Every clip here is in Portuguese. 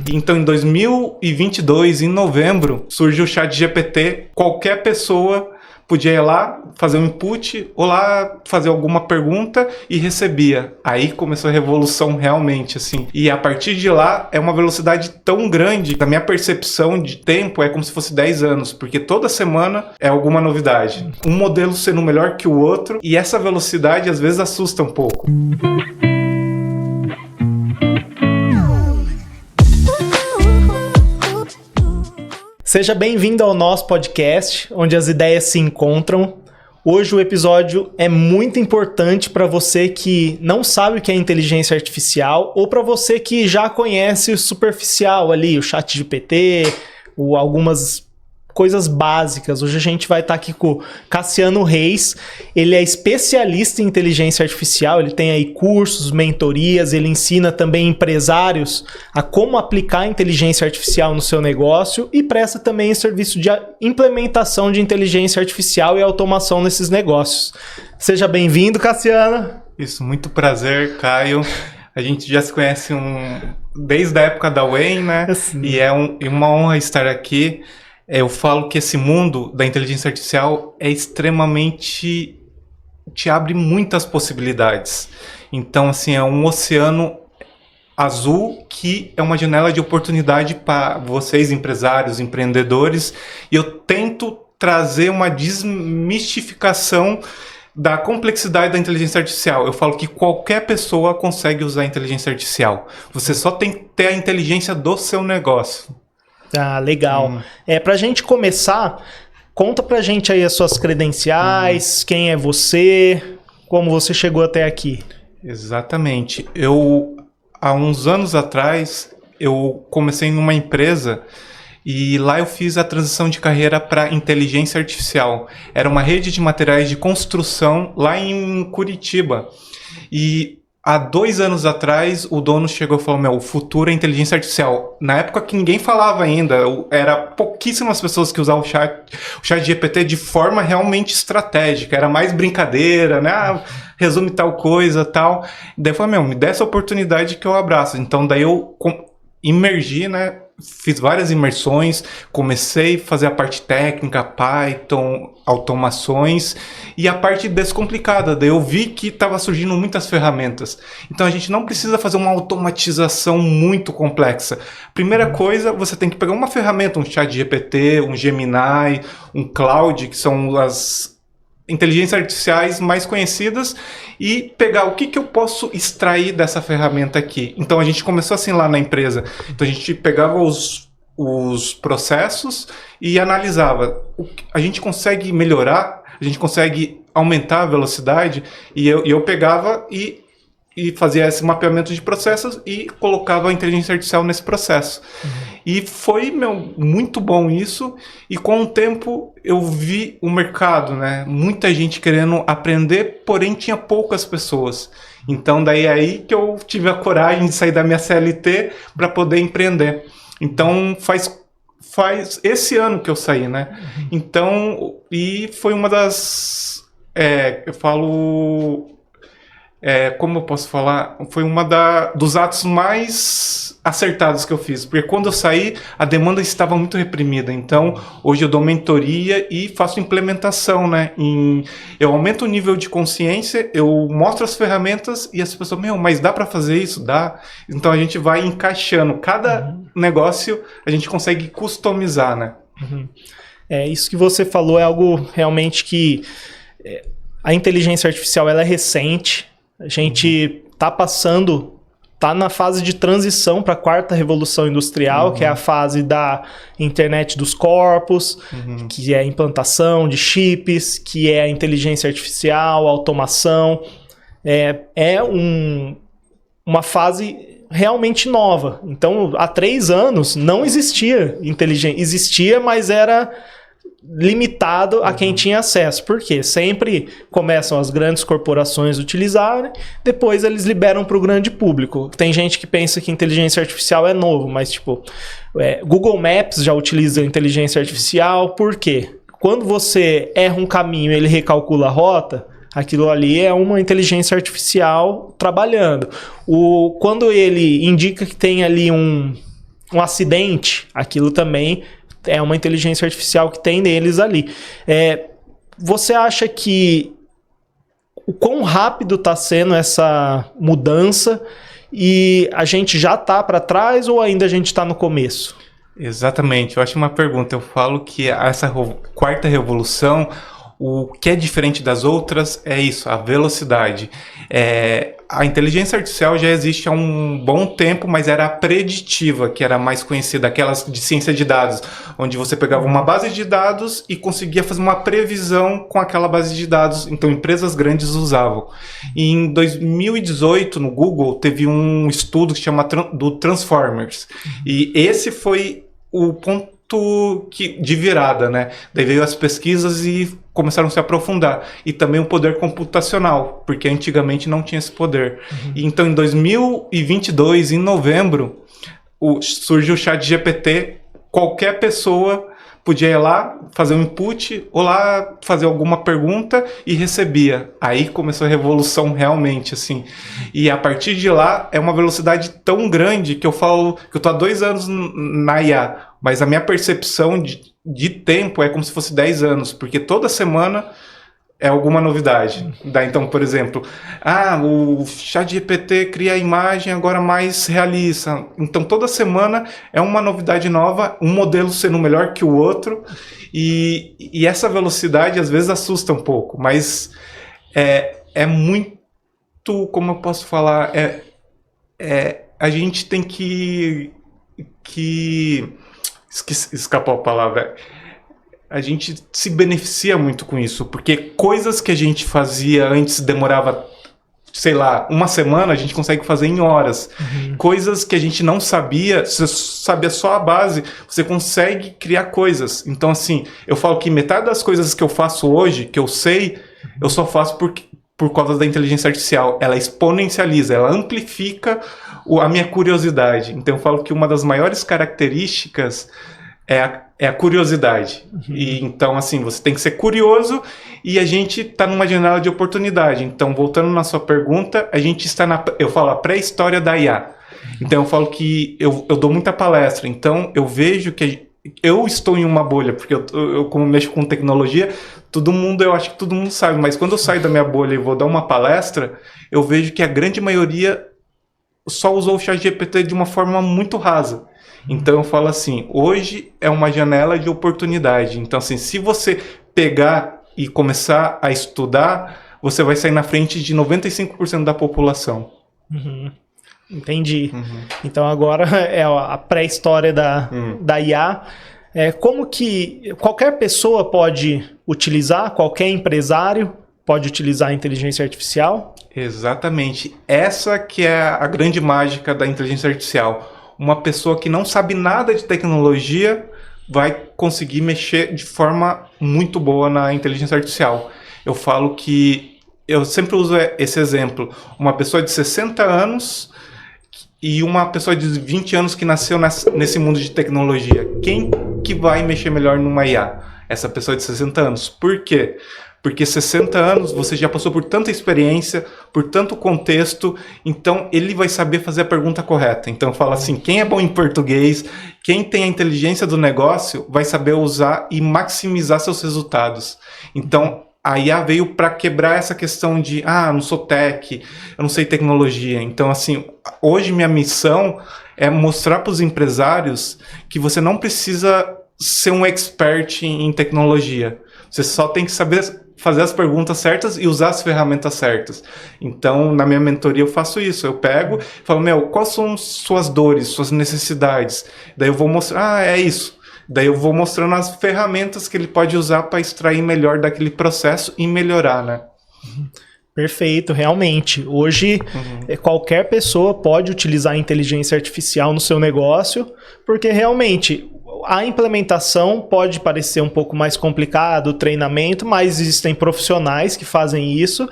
Então, em 2022, em novembro, surgiu o ChatGPT. Qualquer pessoa podia ir lá, fazer um input, ou lá fazer alguma pergunta e recebia. Aí começou a revolução realmente, assim. E a partir de lá, é uma velocidade tão grande, da minha percepção de tempo, é como se fosse 10 anos, porque toda semana é alguma novidade. Um modelo sendo melhor que o outro, e essa velocidade às vezes assusta um pouco. Seja bem-vindo ao nosso podcast, onde as ideias se encontram. Hoje o episódio é muito importante para você que não sabe o que é inteligência artificial ou para você que já conhece o superficial ali, o ChatGPT, ou algumas coisas básicas. Hoje a gente vai estar aqui com o Cassiano Reis. Ele é especialista em inteligência artificial, ele tem aí cursos, mentorias, ele ensina também empresários a como aplicar a inteligência artificial no seu negócio e presta também serviço de implementação de inteligência artificial e automação nesses negócios. Seja bem-vindo, Cassiano. Isso, muito prazer, Caio. A gente já se conhece desde a época da Wayne, né? Assim. E é uma honra estar aqui. Eu falo que esse mundo da inteligência artificial é extremamente... te abre muitas possibilidades. Então, assim, é um oceano azul que é uma janela de oportunidade para vocês, empresários, empreendedores. E eu tento trazer uma desmistificação da complexidade da inteligência artificial. Eu falo que qualquer pessoa consegue usar a inteligência artificial. Você só tem que ter a inteligência do seu negócio. Ah, legal. Pra gente começar, conta pra gente aí as suas credenciais, quem é você, como você chegou até aqui. Exatamente. Há uns anos atrás, eu comecei numa empresa e lá eu fiz a transição de carreira para inteligência artificial. Era uma rede de materiais de construção lá em Curitiba. E há 2 anos atrás, o dono chegou e falou, o futuro é inteligência artificial. Na época que ninguém falava ainda, era pouquíssimas pessoas que usavam o chat GPT de forma realmente estratégica. Era mais brincadeira, né? Resume tal coisa, tal. Daí eu falei, me dá essa oportunidade que eu abraço. Então daí eu imergi, né? Fiz várias imersões, comecei a fazer a parte técnica, Python, automações e a parte descomplicada. Daí eu vi que estava surgindo muitas ferramentas. Então a gente não precisa fazer uma automatização muito complexa. Primeira coisa, você tem que pegar uma ferramenta, um ChatGPT, um Gemini, um Claude, que são as inteligências artificiais mais conhecidas, e pegar o que eu posso extrair dessa ferramenta aqui. Então a gente começou assim lá na empresa. Então a gente pegava os processos e analisava. A gente consegue melhorar, a gente consegue aumentar a velocidade, e eu pegava e fazia esse mapeamento de processos e colocava a inteligência artificial nesse processo. E foi, muito bom isso. E com o tempo eu vi o mercado, né? Muita gente querendo aprender, porém tinha poucas pessoas. Então daí é aí que eu tive a coragem de sair da minha CLT para poder empreender. Então faz esse ano que eu saí, né? Então, e foi uma das... eu falo... como eu posso falar, foi dos atos mais acertados que eu fiz, porque quando eu saí, a demanda estava muito reprimida. Então, hoje eu dou mentoria e faço implementação, né? Eu aumento o nível de consciência, eu mostro as ferramentas e as pessoas, mas dá para fazer isso? Dá. Então, a gente vai encaixando. Cada negócio, a gente consegue customizar, né? Isso que você falou é algo realmente que... a inteligência artificial ela é recente. A gente tá na fase de transição para a 4ª revolução industrial, que é a fase da internet dos corpos, que é a implantação de chips, que é a inteligência artificial, a automação. Uma fase realmente nova. Então, há 3 anos não existia inteligência. Existia, mas era limitado a quem tinha acesso. Por quê? Sempre começam as grandes corporações a utilizarem, depois eles liberam para o grande público. Tem gente que pensa que inteligência artificial é novo, mas Google Maps já utiliza inteligência artificial. Por quê? Quando você erra um caminho e ele recalcula a rota, aquilo ali é uma inteligência artificial trabalhando. Quando ele indica que tem ali um acidente, aquilo também é uma inteligência artificial que tem neles ali. Você acha que o quão rápido está sendo essa mudança e a gente já está para trás ou ainda a gente está no começo? Exatamente, eu acho uma pergunta. Eu falo que essa quarta revolução, o que é diferente das outras é isso, a velocidade. A inteligência artificial já existe há um bom tempo, mas era a preditiva, que era mais conhecida, aquelas de ciência de dados, onde você pegava uma base de dados e conseguia fazer uma previsão com aquela base de dados. Então, empresas grandes usavam. E em 2018, no Google, teve um estudo que se chama do Transformers. E esse foi o ponto de virada, né? Daí veio as pesquisas e começaram a se aprofundar. E também o poder computacional, porque antigamente não tinha esse poder. E então, em 2022, em novembro, surgiu o ChatGPT. Qualquer pessoa podia ir lá, fazer um input, ou lá fazer alguma pergunta e recebia. Aí começou a revolução realmente, assim. E a partir de lá, é uma velocidade tão grande que eu falo que eu tô há 2 anos na IA, mas a minha percepção de tempo é como se fosse 10 anos, porque toda semana é alguma novidade. Então, por exemplo, o ChatGPT cria a imagem agora mais realista. Então, toda semana é uma novidade nova, um modelo sendo melhor que o outro. E essa velocidade, às vezes, assusta um pouco. Mas é muito, como eu posso falar, a gente tem que escapou a palavra. A gente se beneficia muito com isso, porque coisas que a gente fazia antes demorava, sei lá, uma semana, a gente consegue fazer em horas. Coisas que a gente não sabia, você sabia só a base, você consegue criar coisas. Então, assim, eu falo que metade das coisas que eu faço hoje, que eu sei, eu só faço por causa da inteligência artificial. Ela exponencializa, ela amplifica a minha curiosidade. Então, eu falo que uma das maiores características é a curiosidade. E, então, assim, você tem que ser curioso e a gente está numa janela de oportunidade. Então, voltando na sua pergunta, a gente está eu falo, a pré-história da IA. Então, eu falo que eu dou muita palestra. Então, eu vejo que eu estou em uma bolha, porque eu como mexo com tecnologia, eu acho que todo mundo sabe, mas quando eu saio da minha bolha e vou dar uma palestra, eu vejo que a grande maioria só usou o ChatGPT de uma forma muito rasa. Então eu falo assim, hoje é uma janela de oportunidade. Então assim, se você pegar e começar a estudar, você vai sair na frente de 95% da população. Entendi. Então agora é a pré-história da IA. Como que qualquer pessoa pode utilizar, qualquer empresário pode utilizar a inteligência artificial? Exatamente. Essa que é a grande mágica da inteligência artificial. Uma pessoa que não sabe nada de tecnologia vai conseguir mexer de forma muito boa na inteligência artificial. Eu falo que eu sempre uso esse exemplo. Uma pessoa de 60 anos e uma pessoa de 20 anos que nasceu nesse mundo de tecnologia. Quem que vai mexer melhor numa IA? Essa pessoa de 60 anos. Por quê? Porque 60 anos você já passou por tanta experiência, por tanto contexto, então ele vai saber fazer a pergunta correta. Então eu falo assim, quem é bom em português, quem tem a inteligência do negócio, vai saber usar e maximizar seus resultados. Então a IA veio para quebrar essa questão de, eu não sou tech, eu não sei tecnologia. Então assim, hoje minha missão é mostrar para os empresários que você não precisa ser um expert em tecnologia. Você só tem que saber fazer as perguntas certas e usar as ferramentas certas. Então, na minha mentoria eu faço isso. Eu pego e falo, quais são suas dores, suas necessidades? Daí eu vou mostrar, é isso. Daí eu vou mostrando as ferramentas que ele pode usar para extrair melhor daquele processo e melhorar, né? Perfeito, realmente. Hoje, qualquer pessoa pode utilizar a inteligência artificial no seu negócio, porque realmente a implementação pode parecer um pouco mais complicado, o treinamento, mas existem profissionais que fazem isso,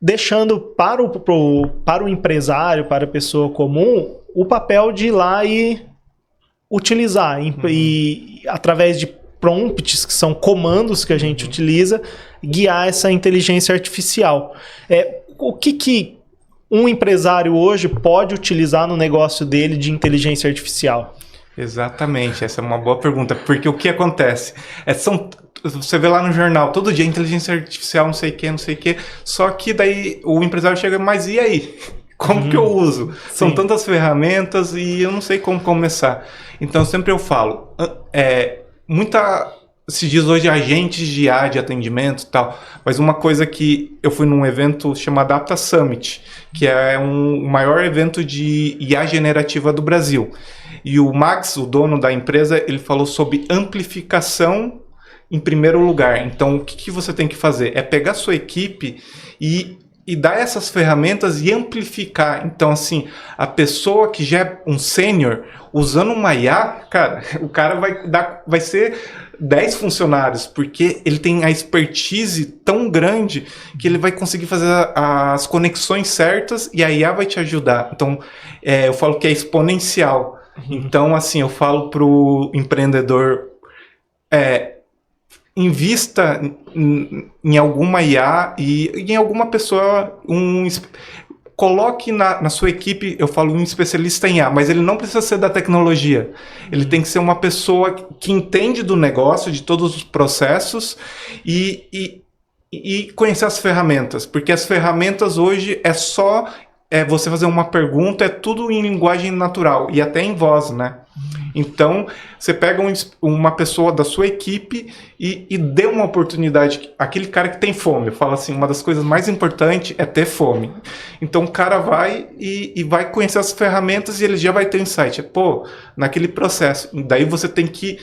deixando para o empresário, para a pessoa comum, o papel de ir lá e utilizar. E através de prompts, que são comandos que a gente utiliza, guiar essa inteligência artificial. O que um empresário hoje pode utilizar no negócio dele de inteligência artificial? Exatamente, essa é uma boa pergunta, porque o que acontece? Você vê lá no jornal, todo dia inteligência artificial, não sei o que, só que daí o empresário chega, mas e aí? Como que eu uso? São tantas ferramentas e eu não sei como começar. Então sempre eu falo, se diz hoje agentes de IA, de atendimento e tal, mas uma coisa que eu fui num evento chamado Apta Summit, que é o maior evento de IA generativa do Brasil. E o Max, o dono da empresa, ele falou sobre amplificação em primeiro lugar. Então, o que você tem que fazer? É pegar a sua equipe e dar essas ferramentas e amplificar. Então, assim, a pessoa que já é um sênior, usando uma IA, cara, o cara vai ser 10 funcionários, porque ele tem a expertise tão grande que ele vai conseguir fazer as conexões certas e a IA vai te ajudar. Então, eu falo que é exponencial. Então, assim, eu falo para o empreendedor, invista em alguma IA e em alguma pessoa, coloque na sua equipe, eu falo um especialista em IA, mas ele não precisa ser da tecnologia. Ele tem que ser uma pessoa que entende do negócio, de todos os processos e conhecer as ferramentas, porque as ferramentas hoje é só você fazer uma pergunta, é tudo em linguagem natural e até em voz, né? Então, você pega uma pessoa da sua equipe e dê uma oportunidade. Aquele cara que tem fome, eu falo assim, uma das coisas mais importantes é ter fome. Então, o cara vai e vai conhecer as ferramentas e ele já vai ter um insight. Naquele processo. Daí você tem que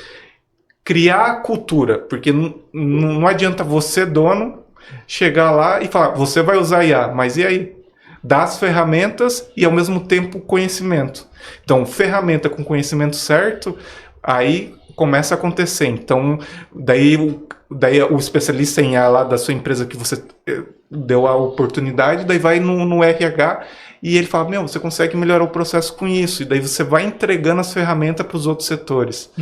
criar a cultura, porque não adianta você, dono, chegar lá e falar, você vai usar IA, mas e aí? Dá as ferramentas e, ao mesmo tempo, conhecimento. Então, ferramenta com conhecimento certo, aí começa a acontecer. Então, daí o especialista em IA lá da sua empresa que você deu a oportunidade, daí vai no RH e ele fala, você consegue melhorar o processo com isso. E daí você vai entregando as ferramentas para os outros setores.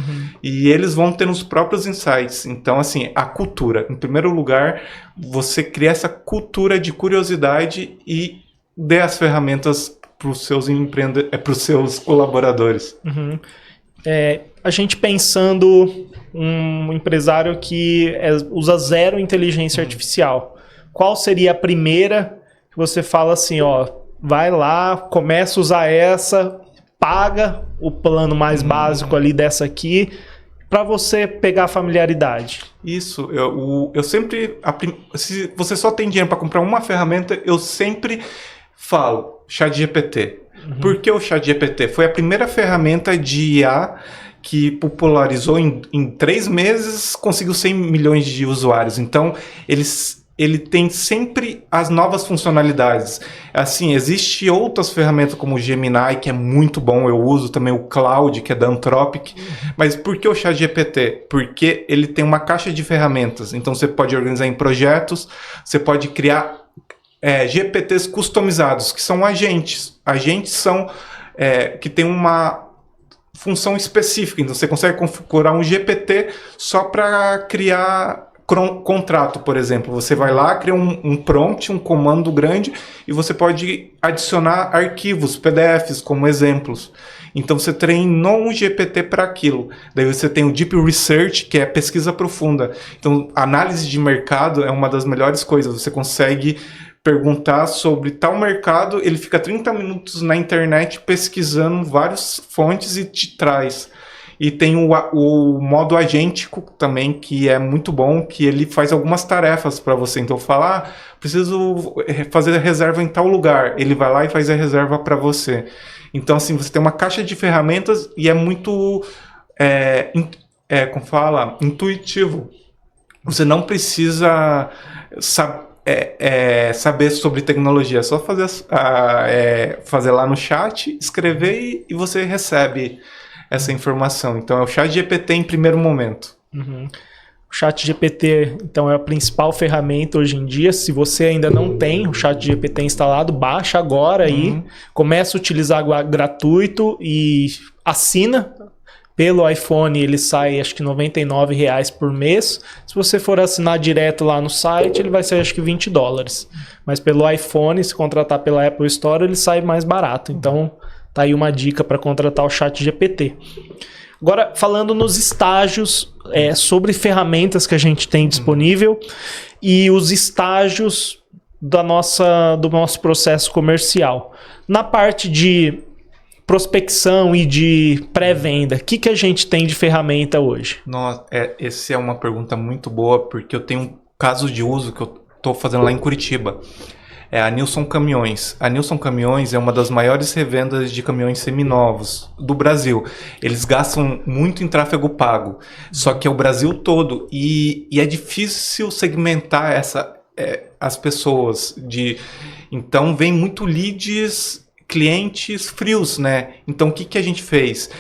E eles vão ter os próprios insights. Então, assim, a cultura. Em primeiro lugar, você cria essa cultura de curiosidade e dê as ferramentas para os seus colaboradores. A gente pensando um empresário que usa zero inteligência artificial, qual seria a primeira que você fala assim, vai lá, começa a usar essa, paga o plano mais básico ali dessa aqui, para você pegar a familiaridade? Isso, eu sempre, se você só tem dinheiro para comprar uma ferramenta, eu sempre falo, ChatGPT. Por que o ChatGPT? Foi a primeira ferramenta de IA que popularizou em 3 meses, conseguiu 100 milhões de usuários. Então, ele tem sempre as novas funcionalidades. Assim, existe outras ferramentas como o Gemini, que é muito bom, eu uso também o Cloud, que é da Anthropic. Mas por que o ChatGPT? Porque ele tem uma caixa de ferramentas. Então, você pode organizar em projetos, você pode criar GPTs customizados, que são agentes. Agentes são que tem uma função específica. Então, você consegue configurar um GPT só para criar contrato, por exemplo. Você vai lá, cria um prompt, um comando grande, e você pode adicionar arquivos, PDFs, como exemplos. Então, você treinou um GPT para aquilo. Daí você tem o Deep Research, que é pesquisa profunda. Então, análise de mercado é uma das melhores coisas. Você consegue perguntar sobre tal mercado, ele fica 30 minutos na internet pesquisando várias fontes e te traz. E tem o modo agêntico também, que é muito bom, que ele faz algumas tarefas para você. Então, fala, preciso fazer a reserva em tal lugar. Ele vai lá e faz a reserva para você. Então, assim, você tem uma caixa de ferramentas e é muito, como fala, intuitivo. Você não precisa saber sobre tecnologia, é só fazer lá no chat, escrever e você recebe essa informação. Então é o ChatGPT em primeiro momento. O ChatGPT, então, é a principal ferramenta hoje em dia. Se você ainda não tem o ChatGPT instalado, baixa agora aí, começa a utilizar gratuito e assina. Pelo iPhone ele sai acho que R$99 por mês. Se você for assinar direto lá no site, ele vai ser acho que $20. Mas pelo iPhone, se contratar pela Apple Store, ele sai mais barato. Então tá aí uma dica para contratar o ChatGPT. Agora, falando nos estágios, sobre ferramentas que a gente tem disponível e os estágios do nosso processo comercial. Na parte de prospecção e de pré-venda, o que a gente tem de ferramenta hoje? Nossa, essa é uma pergunta muito boa, porque eu tenho um caso de uso que eu estou fazendo lá em Curitiba. É a Nilson Caminhões. A Nilson Caminhões é uma das maiores revendas de caminhões seminovos do Brasil. Eles gastam muito em tráfego pago, só que é o Brasil todo. E é difícil segmentar as pessoas. Então, vem muito leads, clientes frios, né? Então, o que a gente fez?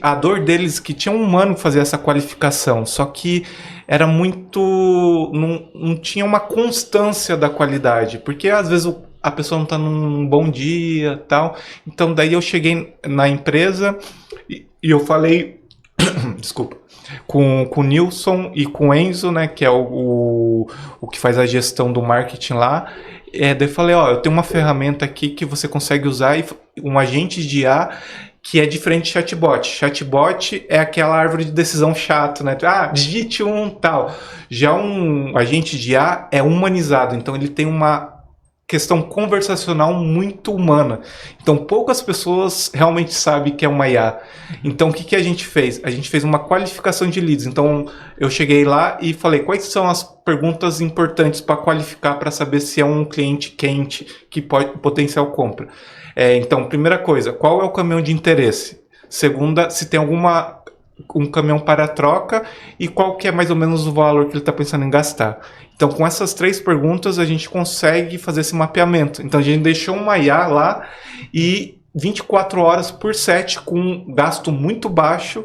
A dor deles que tinha um humano que fazia essa qualificação, só que era muito... Não tinha uma constância da qualidade, porque às vezes a pessoa não está num bom dia e tal. Então daí eu cheguei na empresa e eu falei, desculpa, com o Nilson e com o Enzo, né, que é o que faz a gestão do marketing lá. Daí eu falei, eu tenho uma ferramenta aqui que você consegue usar, um agente de IA que é diferente de chatbot. Chatbot é aquela árvore de decisão chato, né? Digite tal. Já um agente de IA é humanizado, então ele tem uma questão conversacional muito humana. Então poucas pessoas realmente sabem que é uma IA. Então o que a gente fez? A gente fez uma qualificação de leads. Então eu cheguei lá e falei, quais são as perguntas importantes para qualificar, para saber se é um cliente quente que potencial compra. Então, primeira coisa, qual é o caminhão de interesse? Segunda, se tem um caminhão para troca e qual que é mais ou menos o valor que ele está pensando em gastar. Então, com essas 3 perguntas, a gente consegue fazer esse mapeamento. Então, a gente deixou uma IA lá e 24 horas por 7 com um gasto muito baixo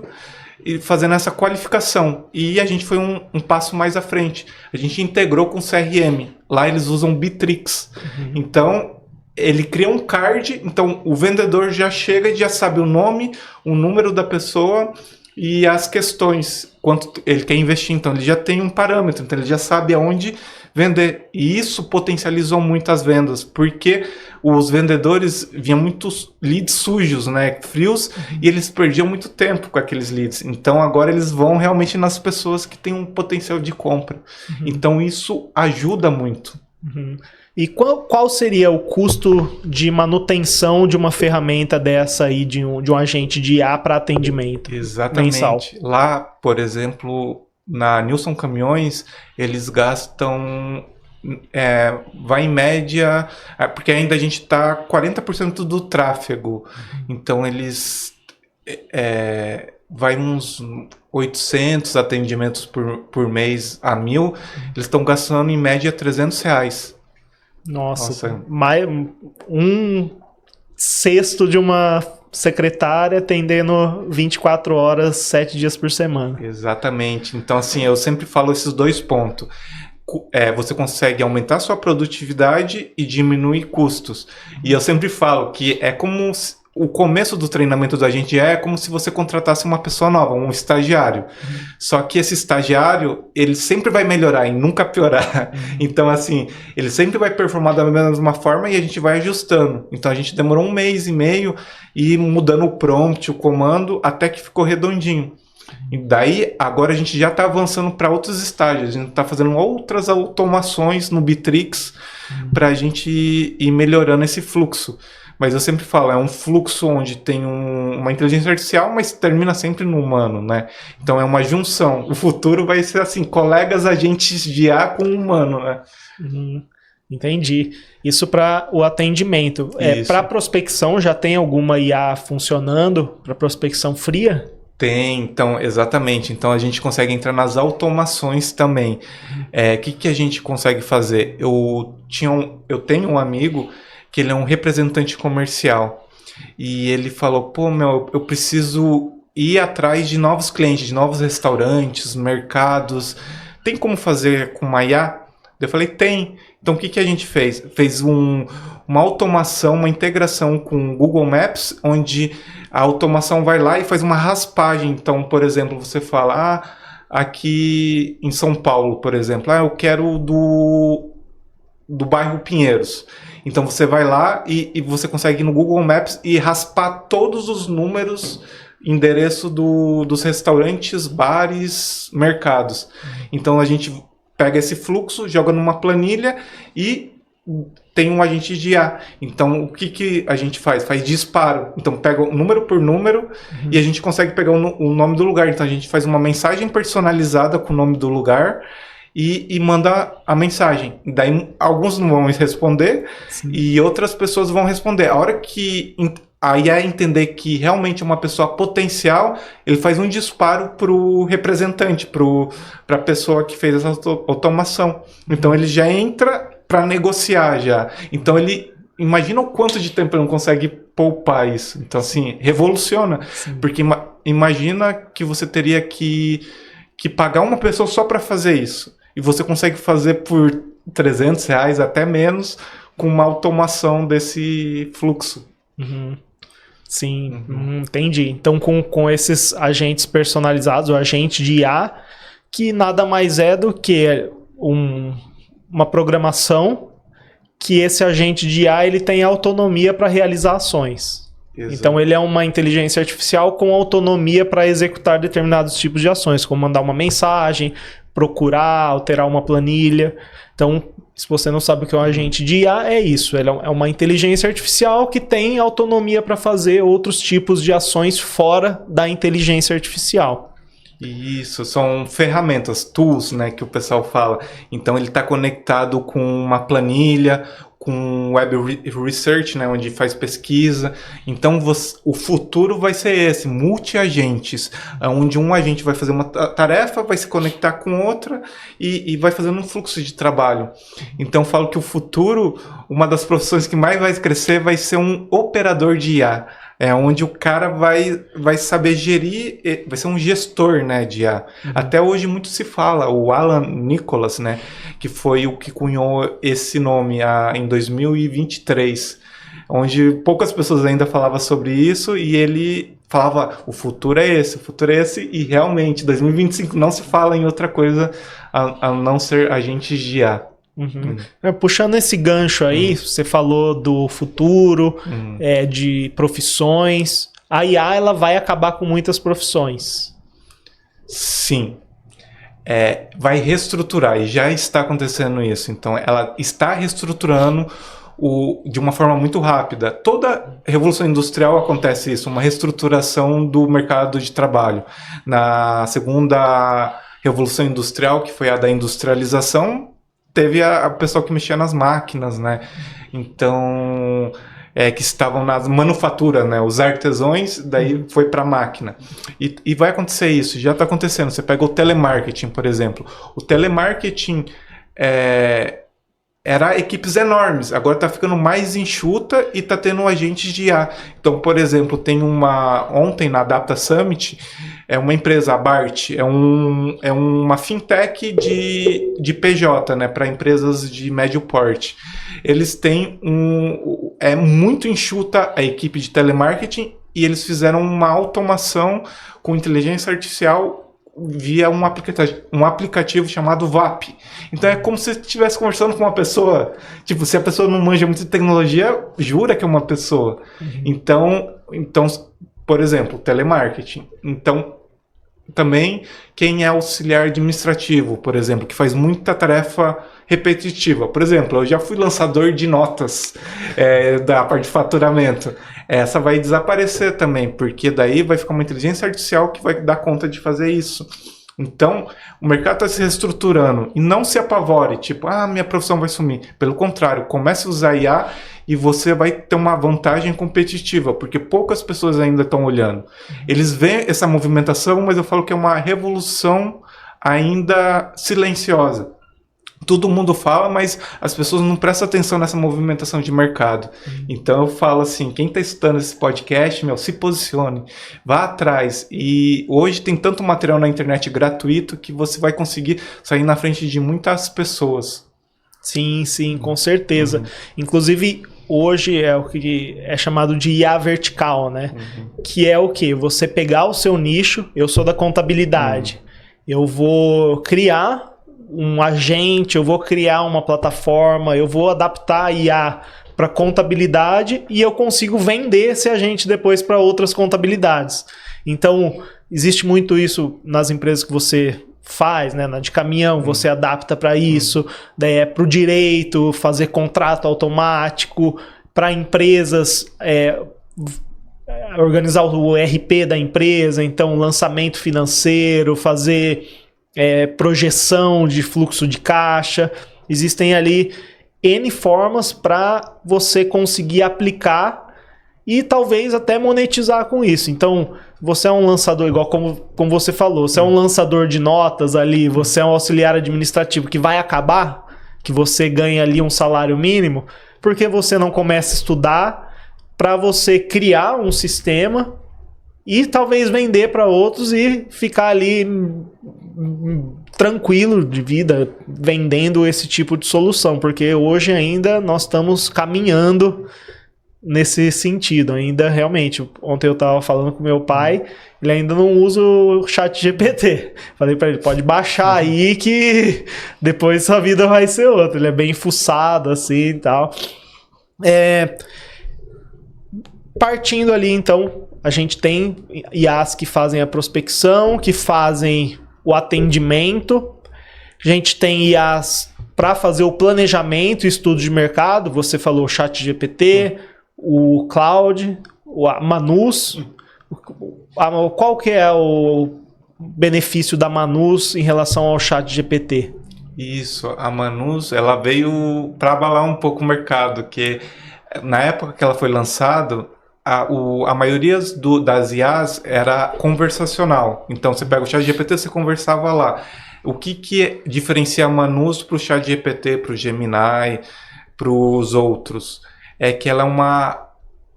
e fazendo essa qualificação. E a gente foi um passo mais à frente. A gente integrou com o CRM. Lá eles usam Bitrix. Então, ele cria um card, então o vendedor já chega e já sabe o nome, o número da pessoa e as questões, quanto ele quer investir. Então ele já tem um parâmetro, então ele já sabe aonde vender. E isso potencializou muito as vendas, porque os vendedores vinham muitos leads sujos, né, frios, e eles perdiam muito tempo com aqueles leads. Então agora eles vão realmente nas pessoas que têm um potencial de compra. Então isso ajuda muito. E qual seria o custo de manutenção de uma ferramenta dessa aí, de um agente de IA para atendimento? Exatamente. Mensal? Lá, por exemplo, na Nilson Caminhões, eles gastam... vai em média... porque ainda a gente está 40% do tráfego. Então, eles... vai uns 800 atendimentos por mês a 1.000. Eles estão gastando, em média, R$300. Nossa. Mais um sexto de uma secretária atendendo 24 horas, 7 dias por semana. Exatamente. Então, assim, eu sempre falo esses 2 pontos. Você consegue aumentar sua produtividade e diminuir custos. E eu sempre falo que é como... O começo do treinamento da gente é como se você contratasse uma pessoa nova, um estagiário. Só que esse estagiário, ele sempre vai melhorar e nunca piorar. Então, assim, ele sempre vai performar da mesma forma e a gente vai ajustando. Então, a gente demorou 1 mês e meio e mudando o prompt, o comando, até que ficou redondinho. E daí, agora a gente já está avançando para outros estágios. A gente está fazendo outras automações no Bitrix para a gente ir melhorando esse fluxo. Mas eu sempre falo, é um fluxo onde tem uma inteligência artificial, mas termina sempre no humano, né? Então é uma junção. O futuro vai ser assim, colegas agentes de IA com humano, né? Entendi. Isso para o atendimento. Para prospecção, já tem alguma IA funcionando para prospecção fria? Tem, então, exatamente. Então a gente consegue entrar nas automações também. Que a gente consegue fazer? Eu tenho um amigo que ele é um representante comercial. E ele falou, eu preciso ir atrás de novos clientes, de novos restaurantes, mercados. Tem como fazer com uma IA? Eu falei, tem. Então o que a gente fez? Fez uma automação, uma integração com o Google Maps, onde a automação vai lá e faz uma raspagem. Então, por exemplo, você fala, aqui em São Paulo, por exemplo, eu quero do bairro Pinheiros. Então você vai lá e você consegue ir no Google Maps e raspar todos os números endereço dos restaurantes, bares, mercados. Então a gente pega esse fluxo, joga numa planilha e tem um agente de IA. Então, o que a gente faz? Faz disparo. Então, pega número por número e a gente consegue pegar o nome do lugar. Então, a gente faz uma mensagem personalizada com o nome do lugar e manda a mensagem. Daí, alguns não vão responder. Sim. E outras pessoas vão responder. A hora que a IA entender que realmente é uma pessoa potencial, ele faz um disparo para o representante, para a pessoa que fez essa automação. Então, ele já entra para negociar já. Então ele imagina o quanto de tempo ele não consegue poupar isso. Então assim, revoluciona. Sim. Porque imagina que você teria que pagar uma pessoa só para fazer isso. E você consegue fazer por R$300, até menos, com uma automação desse fluxo. Uhum. Sim, entendi. Então com esses agentes personalizados, o agente de IA, que nada mais é do que uma programação que esse agente de IA ele tem autonomia para realizar ações. Exato. Então ele é uma inteligência artificial com autonomia para executar determinados tipos de ações, como mandar uma mensagem, procurar, alterar uma planilha. Então, se você não sabe o que é um agente de IA, é isso. Ele é uma inteligência artificial que tem autonomia para fazer outros tipos de ações fora da inteligência artificial. Isso, são ferramentas, tools, né, que o pessoal fala. Então ele está conectado com uma planilha, com web research, né, onde faz pesquisa. Então o futuro vai ser esse, multi-agentes, onde um agente vai fazer uma tarefa, vai se conectar com outra e vai fazendo um fluxo de trabalho. Então eu falo que o futuro, uma das profissões que mais vai crescer vai ser um operador de IA. É onde o cara vai saber gerir, vai ser um gestor, né, de IA. Até hoje muito se fala, o Alan Nicholas, né, que foi o que cunhou esse nome em 2023, onde poucas pessoas ainda falavam sobre isso e ele falava, o futuro é esse, e realmente, 2025 não se fala em outra coisa a não ser agentes de IA. Puxando esse gancho aí, você falou do futuro, de profissões. A IA ela vai acabar com muitas profissões. Sim. Vai reestruturar, e já está acontecendo isso. Então, ela está reestruturando de uma forma muito rápida. Toda revolução industrial acontece isso, uma reestruturação do mercado de trabalho. Na segunda revolução industrial, que foi a da industrialização, teve a pessoa que mexia nas máquinas, né? Então, que estavam nas manufaturas, né? Os artesãos, daí foi para a máquina. E vai acontecer isso, já está acontecendo. Você pega o telemarketing, por exemplo. O telemarketing era equipes enormes, agora está ficando mais enxuta e está tendo agentes de IA. Então, por exemplo, tem ontem na Data Summit, uma empresa, a BART, é uma fintech de PJ, né, para empresas de médio porte. Eles têm é muito enxuta a equipe de telemarketing e eles fizeram uma automação com inteligência artificial via um aplicativo chamado VAP. Então é como se você estivesse conversando com uma pessoa. Tipo, se a pessoa não manja muito de tecnologia, jura que é uma pessoa. Então, por exemplo, telemarketing. Então, também quem é auxiliar administrativo, por exemplo, que faz muita tarefa repetitiva. Por exemplo, eu já fui lançador de notas da parte de faturamento. Essa vai desaparecer também, porque daí vai ficar uma inteligência artificial que vai dar conta de fazer isso. Então, o mercado está se reestruturando. E não se apavore, tipo, minha profissão vai sumir. Pelo contrário, comece a usar IA e você vai ter uma vantagem competitiva, porque poucas pessoas ainda estão olhando. Eles veem essa movimentação, mas eu falo que é uma revolução ainda silenciosa. Todo mundo fala, mas as pessoas não prestam atenção nessa movimentação de mercado. Então eu falo assim, quem está escutando esse podcast, se posicione, vá atrás. E hoje tem tanto material na internet gratuito que você vai conseguir sair na frente de muitas pessoas. Sim, com certeza. Inclusive, hoje é o que é chamado de IA vertical, né? Que é o quê? Você pegar o seu nicho, eu sou da contabilidade, eu vou criar um agente, eu vou criar uma plataforma, eu vou adaptar a IA para contabilidade e eu consigo vender esse agente depois para outras contabilidades. Então, existe muito isso nas empresas que você faz, né? Na de caminhão, você adapta para isso, daí é para o direito, fazer contrato automático, para empresas, organizar o RP da empresa, então lançamento financeiro, fazer projeção de fluxo de caixa. Existem ali N formas para você conseguir aplicar e talvez até monetizar com isso. Então, você é um lançador, igual como você falou, você é um lançador de notas ali, você é um auxiliar administrativo que vai acabar, que você ganha ali um salário mínimo, porque você não começa a estudar para você criar um sistema e talvez vender para outros e ficar ali tranquilo de vida vendendo esse tipo de solução, porque hoje ainda nós estamos caminhando nesse sentido, ainda realmente. Ontem eu estava falando com meu pai, ele ainda não usa o ChatGPT. Falei para ele, pode baixar aí que depois sua vida vai ser outra. Ele é bem fuçado assim e tal. Partindo ali, então, a gente tem IAs que fazem a prospecção, que fazem o atendimento. A gente tem IAs para fazer o planejamento e estudo de mercado. Você falou o ChatGPT, o Cloud, a Manus. Qual que é o benefício da Manus em relação ao ChatGPT? Isso, a Manus, ela veio para abalar um pouco o mercado, que na época que ela foi lançada, a maioria das IAs era conversacional. Então, você pega o ChatGPT, você conversava lá. O que diferencia a Manus para o ChatGPT, para o Gemini, para os outros? É que ela é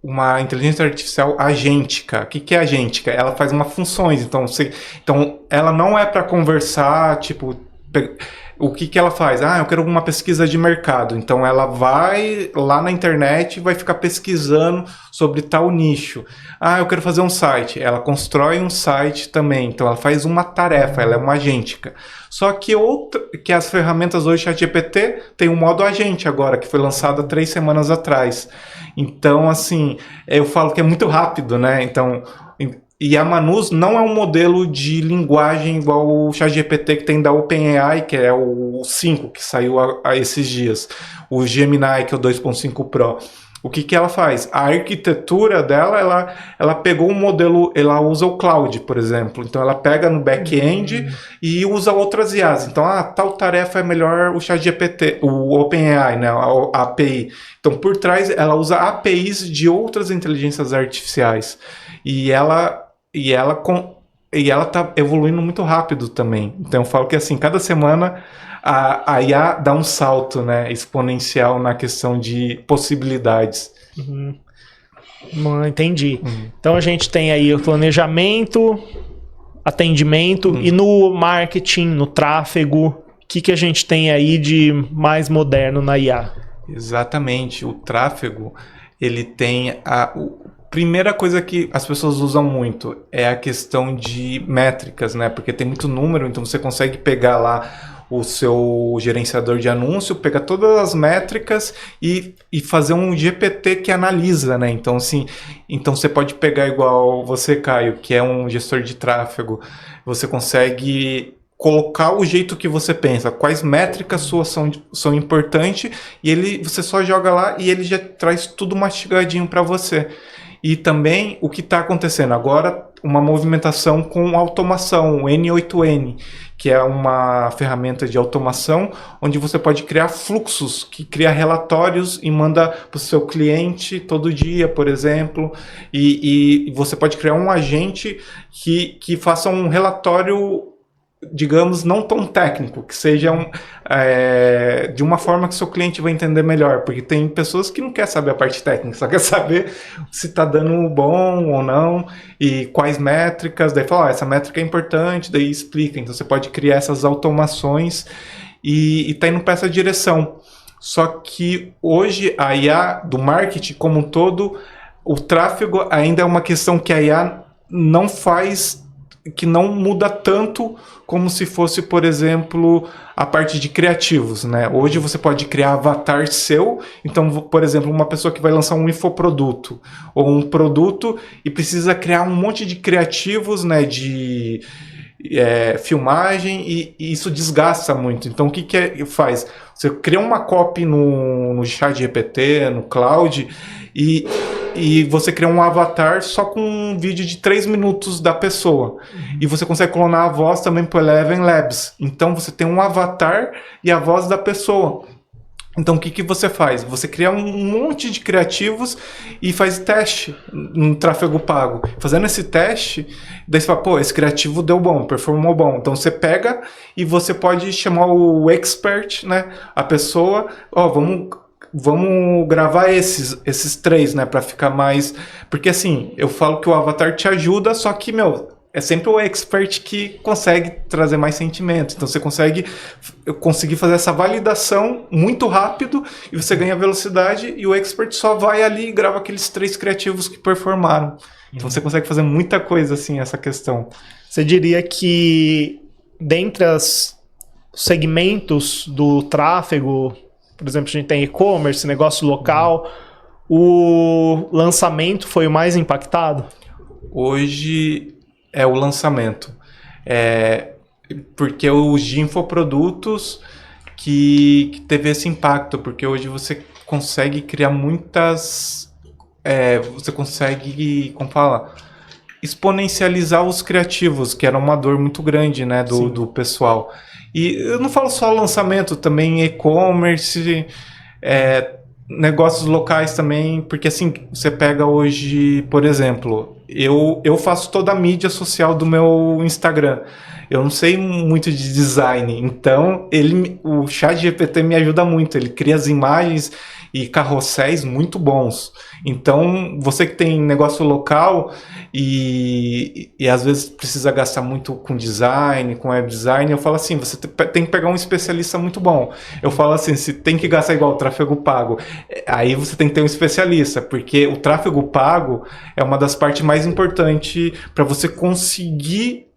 uma inteligência artificial agêntica. O que é agêntica? Ela faz uma funções. Então, ela não é para conversar, tipo... O que ela faz? Eu quero uma pesquisa de mercado. Então, ela vai lá na internet e vai ficar pesquisando sobre tal nicho. Eu quero fazer um site. Ela constrói um site também. Então, ela faz uma tarefa. Ela é uma agêntica. Só que as ferramentas hoje, ChatGPT, tem um modo agente agora, que foi lançado há 3 semanas atrás. Então, assim, eu falo que é muito rápido, né? Então... E a Manus não é um modelo de linguagem igual o ChatGPT que tem da OpenAI, que é o 5, que saiu há esses dias. O Gemini, que é o 2.5 Pro. O que ela faz? A arquitetura dela, ela pegou um modelo, ela usa o Cloud, por exemplo. Então, ela pega no back-end e usa outras IAs. Então, tal tarefa é melhor o ChatGPT, o OpenAI, né, a API. Então, por trás, ela usa APIs de outras inteligências artificiais. E ela tá evoluindo muito rápido também. Então eu falo que assim, cada semana a IA dá um salto, né, exponencial na questão de possibilidades. Entendi. Então a gente tem aí o planejamento, atendimento e no marketing, no tráfego, o que a gente tem aí de mais moderno na IA? Exatamente. O tráfego, ele tem primeira coisa que as pessoas usam muito é a questão de métricas, né? Porque tem muito número, então você consegue pegar lá o seu gerenciador de anúncio, pegar todas as métricas e fazer um GPT que analisa, né? Então, assim, você pode pegar igual você, Caio, que é um gestor de tráfego, você consegue colocar o jeito que você pensa, quais métricas suas são importantes, e você só joga lá e ele já traz tudo mastigadinho para você. E também o que está acontecendo agora, uma movimentação com automação, o N8N, que é uma ferramenta de automação onde você pode criar fluxos, que cria relatórios e manda para o seu cliente todo dia, por exemplo. E você pode criar um agente que faça um relatório, digamos, não tão técnico, que seja de uma forma que seu cliente vai entender melhor, porque tem pessoas que não querem saber a parte técnica, só quer saber se está dando bom ou não, e quais métricas, daí fala, essa métrica é importante, daí explica. Então você pode criar essas automações e tá indo para essa direção. Só que hoje a IA do marketing como um todo, o tráfego ainda é uma questão que a IA não faz que não muda tanto como se fosse, por exemplo, a parte de criativos, né? Hoje você pode criar avatar seu, então, por exemplo, uma pessoa que vai lançar um infoproduto ou um produto e precisa criar um monte de criativos, né, de filmagem, e isso desgasta muito. Então, o que faz? Você cria uma copy no ChatGPT, no Cloud, e você cria um avatar só com um vídeo de 3 minutos da pessoa. E você consegue clonar a voz também para o Eleven Labs. Então, você tem um avatar e a voz da pessoa. Então, o que você faz? Você cria um monte de criativos e faz teste no tráfego pago. Fazendo esse teste, daí você fala, pô, esse criativo deu bom, performou bom. Então, você pega e você pode chamar o expert, né? A pessoa, vamos gravar esses 3, né? Pra ficar mais... Porque, assim, eu falo que o avatar te ajuda, só que, é sempre o expert que consegue trazer mais sentimento. Então, você conseguir fazer essa validação muito rápido e você ganha velocidade e o expert só vai ali e grava aqueles 3 criativos que performaram. Então, você consegue fazer muita coisa, assim, essa questão. Você diria que, dentre os segmentos do tráfego, por exemplo, a gente tem e-commerce, negócio local, o lançamento foi o mais impactado? Hoje é o lançamento. Porque os de infoprodutos que teve esse impacto, porque hoje você consegue criar muitas... você consegue, como fala, exponencializar os criativos, que era uma dor muito grande, né, do pessoal. E eu não falo só lançamento, também e-commerce, negócios locais também, porque assim, você pega hoje, por exemplo, eu faço toda a mídia social do meu Instagram. Eu não sei muito de design, então o ChatGPT me ajuda muito, ele cria as imagens e carrosséis muito bons. Então, você que tem negócio local e às vezes precisa gastar muito com design, com web design, eu falo assim, você tem que pegar um especialista muito bom. Eu falo assim, se tem que gastar igual o tráfego pago, aí você tem que ter um especialista, porque o tráfego pago é uma das partes mais importantes para você conseguir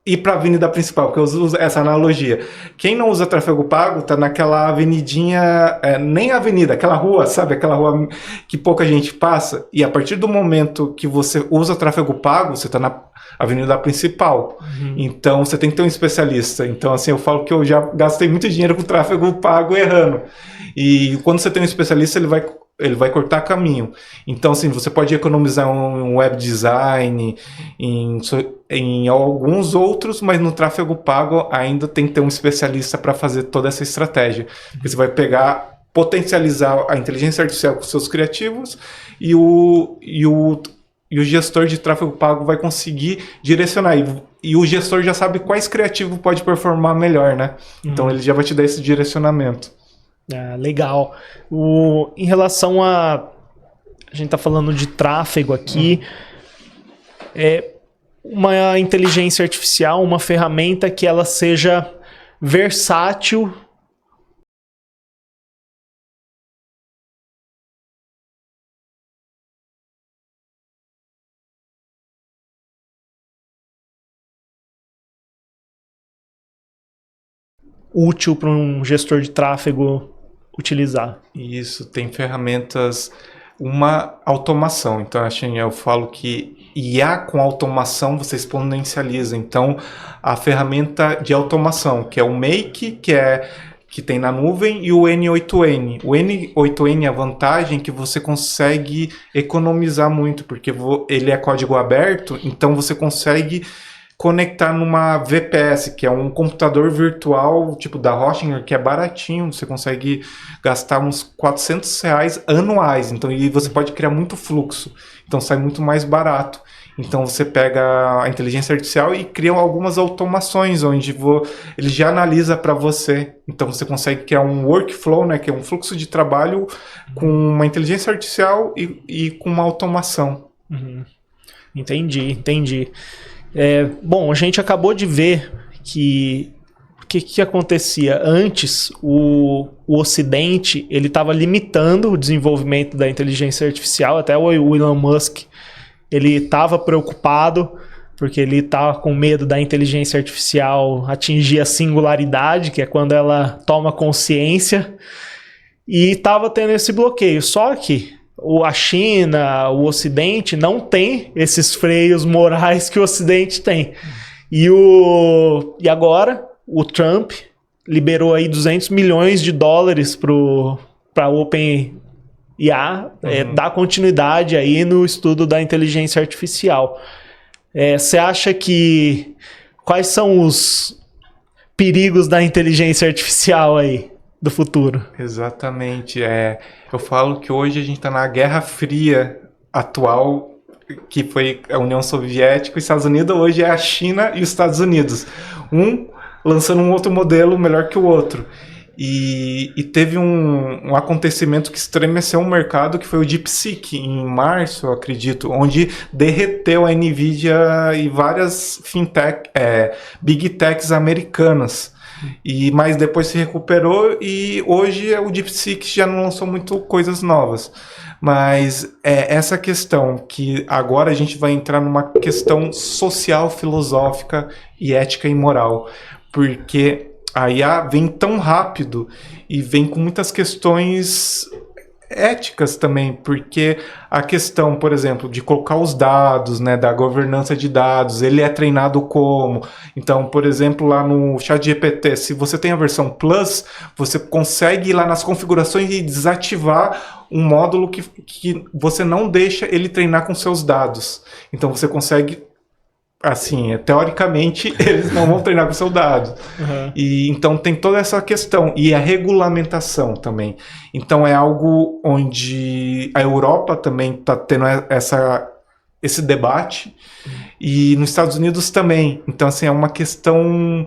ir para a avenida principal, porque eu uso essa analogia. Quem não usa tráfego pago tá naquela avenidinha, nem avenida, aquela rua, sabe? Aquela rua que pouca gente passa. E a partir do momento que você usa tráfego pago, você tá na avenida principal. Então, você tem que ter um especialista. Então, assim, eu falo que eu já gastei muito dinheiro com tráfego pago errando. E quando você tem um especialista, ele vai cortar caminho. Então, assim, você pode economizar um web design, em alguns outros, mas no tráfego pago ainda tem que ter um especialista para fazer toda essa estratégia. Você vai potencializar a inteligência artificial com seus criativos e o gestor de tráfego pago vai conseguir direcionar. E o gestor já sabe quais criativos pode performar melhor, né? Então, ele já vai te dar esse direcionamento. Legal. Em relação a gente está falando de tráfego aqui, uma inteligência artificial, uma ferramenta que ela seja versátil. Útil para um gestor de tráfego utilizar. Isso, tem ferramentas, uma automação. Então, eu falo que IA com automação você exponencializa. Então, a ferramenta de automação, que é o Make, que tem na nuvem, e o N8N. O N8N, a vantagem é que você consegue economizar muito, porque ele é código aberto, então você consegue conectar numa VPS, que é um computador virtual, tipo da Hoshinger, que é baratinho, você consegue gastar uns R$400 anuais, então, e você pode criar muito fluxo, então sai muito mais barato. Então você pega a inteligência artificial e cria algumas automações, onde ele já analisa para você, então você consegue criar um workflow, né, que é um fluxo de trabalho com uma inteligência artificial e com uma automação. Entendi. Bom, a gente acabou de ver que o que acontecia antes, o Ocidente ele estava limitando o desenvolvimento da inteligência artificial, até o Elon Musk ele estava preocupado porque ele tá com medo da inteligência artificial atingir a singularidade, que é quando ela toma consciência, e estava tendo esse bloqueio. Só que a China, o Ocidente, não tem esses freios morais que o Ocidente tem. E agora, o Trump liberou aí $200 milhões para a OpenAI, dar continuidade aí no estudo da inteligência artificial. Você acha que... Quais são os perigos da inteligência artificial aí do futuro? Exatamente. Eu falo que hoje a gente está na Guerra Fria atual, que foi a União Soviética e os Estados Unidos. Hoje é a China e os Estados Unidos. Um lançando um outro modelo melhor que o outro. E teve um acontecimento que estremeceu o mercado, que foi o DeepSeek, em março, eu acredito, onde derreteu a NVIDIA e várias Big Techs americanas. Mas depois se recuperou e hoje o DeepSeek já não lançou muito coisas novas. Mas essa questão que agora a gente vai entrar numa questão social, filosófica e ética e moral. Porque a IA vem tão rápido e vem com muitas questões éticas também, porque a questão, por exemplo, de colocar os dados, né, da governança de dados, ele é treinado como? Então, por exemplo, lá no ChatGPT, se você tem a versão Plus, você consegue ir lá nas configurações e desativar um módulo que você não deixa ele treinar com seus dados. Então, você consegue... Assim, teoricamente, eles não vão treinar com seus dados. Uhum. E então tem toda essa questão. E a regulamentação também. Então é algo onde a Europa também está tendo esse debate. E nos Estados Unidos também. Então, assim, é uma questão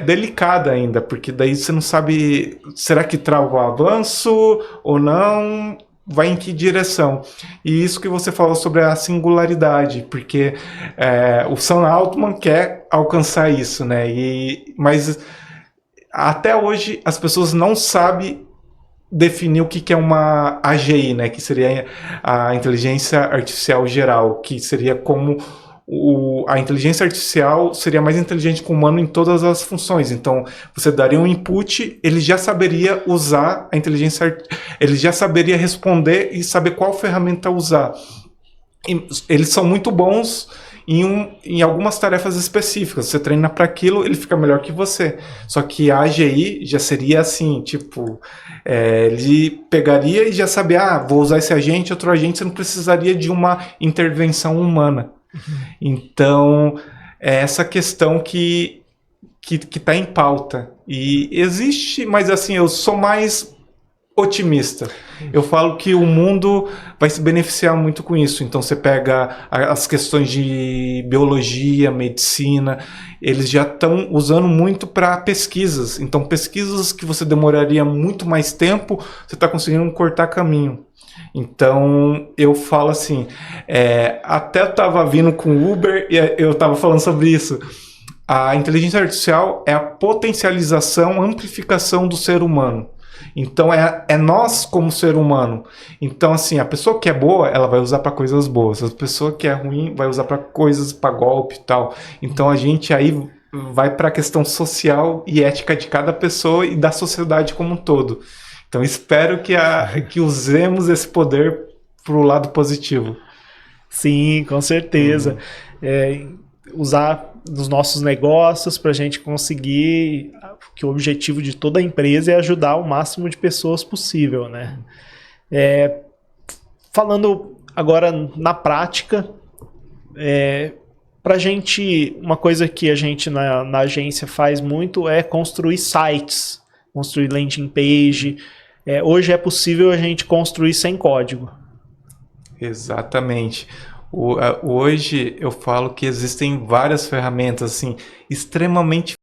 delicada ainda. Porque daí você não sabe, será que trava o avanço ou não? Vai em que direção? E isso que você falou sobre a singularidade, porque o Sam Altman quer alcançar isso, né? Mas até hoje as pessoas não sabem definir o que é uma AGI, né? Que seria a inteligência artificial geral, que seria como a inteligência artificial seria mais inteligente que o humano em todas as funções. Então, você daria um input, ele já saberia usar a inteligência, ele já saberia responder e saber qual ferramenta usar. Eles são muito bons em algumas tarefas específicas. Você treina para aquilo, ele fica melhor que você. Só que a AGI já seria assim, tipo, ele pegaria e já sabia, vou usar esse agente, outro agente, você não precisaria de uma intervenção humana. Então, é essa questão que está em pauta. E existe, mas assim, eu sou mais otimista. Eu falo que o mundo vai se beneficiar muito com isso. Então, você pega as questões de biologia, medicina, eles já estão usando muito para pesquisas. Então, pesquisas que você demoraria muito mais tempo, você está conseguindo cortar caminho. Então, eu falo assim, até eu estava vindo com o Uber e eu estava falando sobre isso. A inteligência artificial é a potencialização, amplificação do ser humano. Então, é nós como ser humano. Então, assim, a pessoa que é boa, ela vai usar para coisas boas. A pessoa que é ruim vai usar para coisas, para golpe e tal. Então, a gente aí vai para a questão social e ética de cada pessoa e da sociedade como um todo. Então, espero que usemos esse poder para o lado positivo. Sim, com certeza. Usar nos nossos negócios para a gente conseguir, que o objetivo de toda a empresa é ajudar o máximo de pessoas possível, né? Falando agora na prática, para a gente, uma coisa que a gente na agência faz muito é construir sites, construir landing page. Hoje é possível a gente construir sem código. Exatamente. Hoje eu falo que existem várias ferramentas assim, extremamente